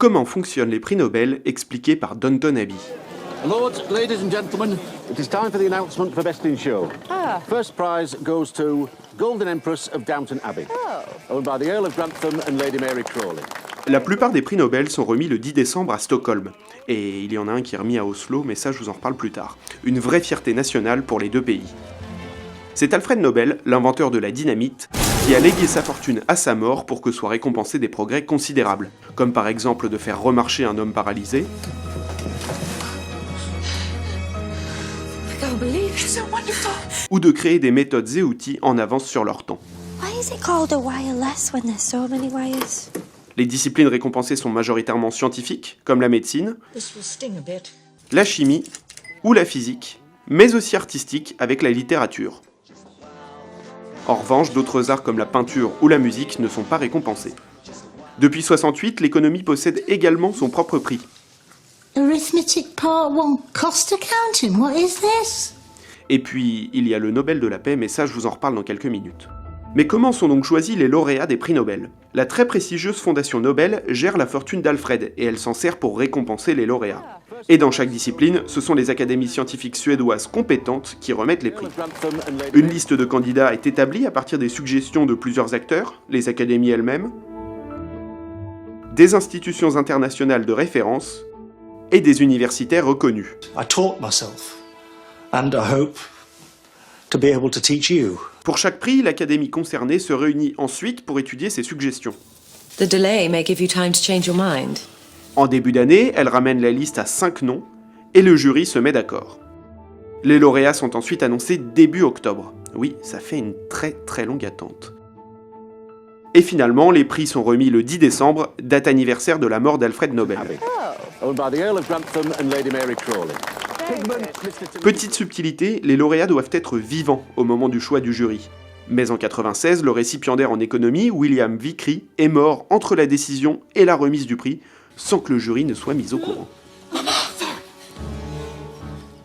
Comment fonctionnent les prix Nobel, expliqué par Downton Abbey. Lords, ladies and gentlemen, it is time for the announcement for Best in Show. First prize goes to Golden Empress of Downton Abbey, owned by the Earl of Grantham and Lady Mary Crawley. La plupart des prix Nobel sont remis le 10 décembre à Stockholm. Et il y en a un qui est remis à Oslo, mais ça je vous en reparle plus tard. Une vraie fierté nationale pour les deux pays. C'est Alfred Nobel, l'inventeur de la dynamite, qui a légué sa fortune à sa mort pour que soient récompensés des progrès considérables, comme par exemple de faire remarcher un homme paralysé, ou de créer des méthodes et outils en avance sur leur temps. Les disciplines récompensées sont majoritairement scientifiques, comme la médecine, la chimie ou la physique, mais aussi artistiques avec la littérature. En revanche, d'autres arts comme la peinture ou la musique ne sont pas récompensés. Depuis 68, l'économie possède également son propre prix. Arithmetic Part 1, Cost Accounting, what is this? Et puis, il y a le Nobel de la paix, mais ça je vous en reparle dans quelques minutes. Mais comment sont donc choisis les lauréats des prix Nobel ? La très prestigieuse Fondation Nobel gère la fortune d'Alfred, et elle s'en sert pour récompenser les lauréats. Et dans chaque discipline, ce sont les académies scientifiques suédoises compétentes qui remettent les prix. Une liste de candidats est établie à partir des suggestions de plusieurs acteurs, les académies elles-mêmes, des institutions internationales de référence, et des universitaires reconnus. I taught myself, and I hope to be able to teach you. Pour chaque prix, l'académie concernée se réunit ensuite pour étudier ses suggestions. The delay may give you time to change your mind. En début d'année, elle ramène la liste à 5 noms, et le jury se met d'accord. Les lauréats sont ensuite annoncés début octobre. Oui, ça fait une très longue attente. Et finalement, les prix sont remis le 10 décembre, date anniversaire de la mort d'Alfred Nobel. Petite subtilité, les lauréats doivent être vivants au moment du choix du jury. Mais en 96, le récipiendaire en économie, William Vickrey, est mort entre la décision et la remise du prix, sans que le jury ne soit mis au courant.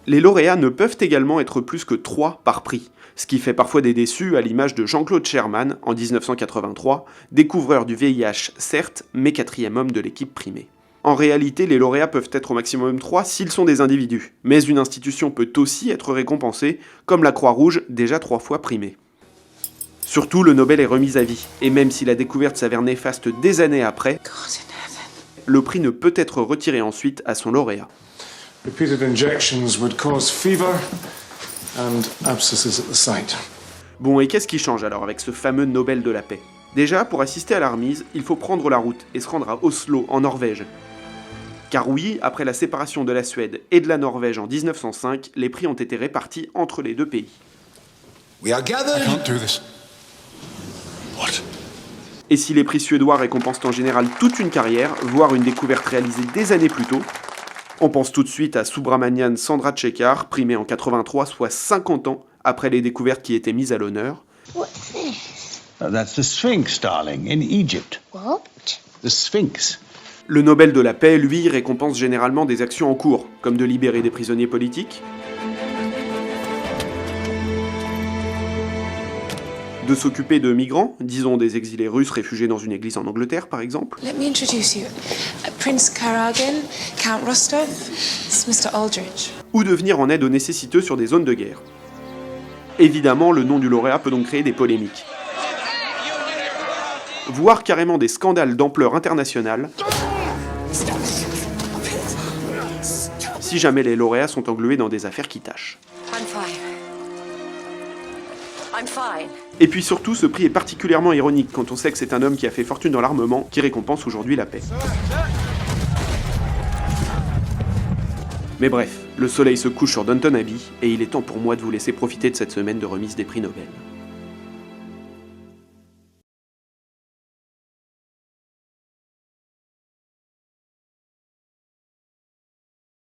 Les lauréats ne peuvent également être plus que 3 par prix, ce qui fait parfois des déçus à l'image de Jean-Claude Sherman en 1983, découvreur du VIH certes, mais 4e homme de l'équipe primée. En réalité, les lauréats peuvent être au maximum 3 s'ils sont des individus, mais une institution peut aussi être récompensée, comme la Croix-Rouge, déjà 3 fois primée. Surtout, le Nobel est remis à vie, et même si la découverte s'avère néfaste des années après, le prix ne peut être retiré ensuite à son lauréat. Repeated injections would cause fever and abscesses at the site. Bon, et qu'est-ce qui change alors avec ce fameux Nobel de la paix ? Déjà, pour assister à la remise, il faut prendre la route et se rendre à Oslo, en Norvège. Car oui, après la séparation de la Suède et de la Norvège en 1905, les prix ont été répartis entre les deux pays. We are gathered. I can't do this. What? Et si les prix suédois récompensent en général toute une carrière, voire une découverte réalisée des années plus tôt, on pense tout de suite à Subramanian Chandrasekhar, primé en 83, soit 50 ans après les découvertes qui étaient mises à l'honneur. What's this? That's the Sphinx, darling, in Egypt. What? The Sphinx. Le Nobel de la paix, lui, récompense généralement des actions en cours, comme de libérer des prisonniers politiques, de s'occuper de migrants, disons des exilés russes réfugiés dans une église en Angleterre par exemple. Let me introduce you. Prince Karagan, Count Rostov, it's Mr. Aldrich. Ou de venir en aide aux nécessiteux sur des zones de guerre. Évidemment, le nom du lauréat peut donc créer des polémiques, voire carrément des scandales d'ampleur internationale, si jamais les lauréats sont englués dans des affaires qui tâchent. I'm fine. Et puis surtout, ce prix est particulièrement ironique quand on sait que c'est un homme qui a fait fortune dans l'armement qui récompense aujourd'hui la paix. Mais bref, le soleil se couche sur Downton Abbey et il est temps pour moi de vous laisser profiter de cette semaine de remise des prix Nobel.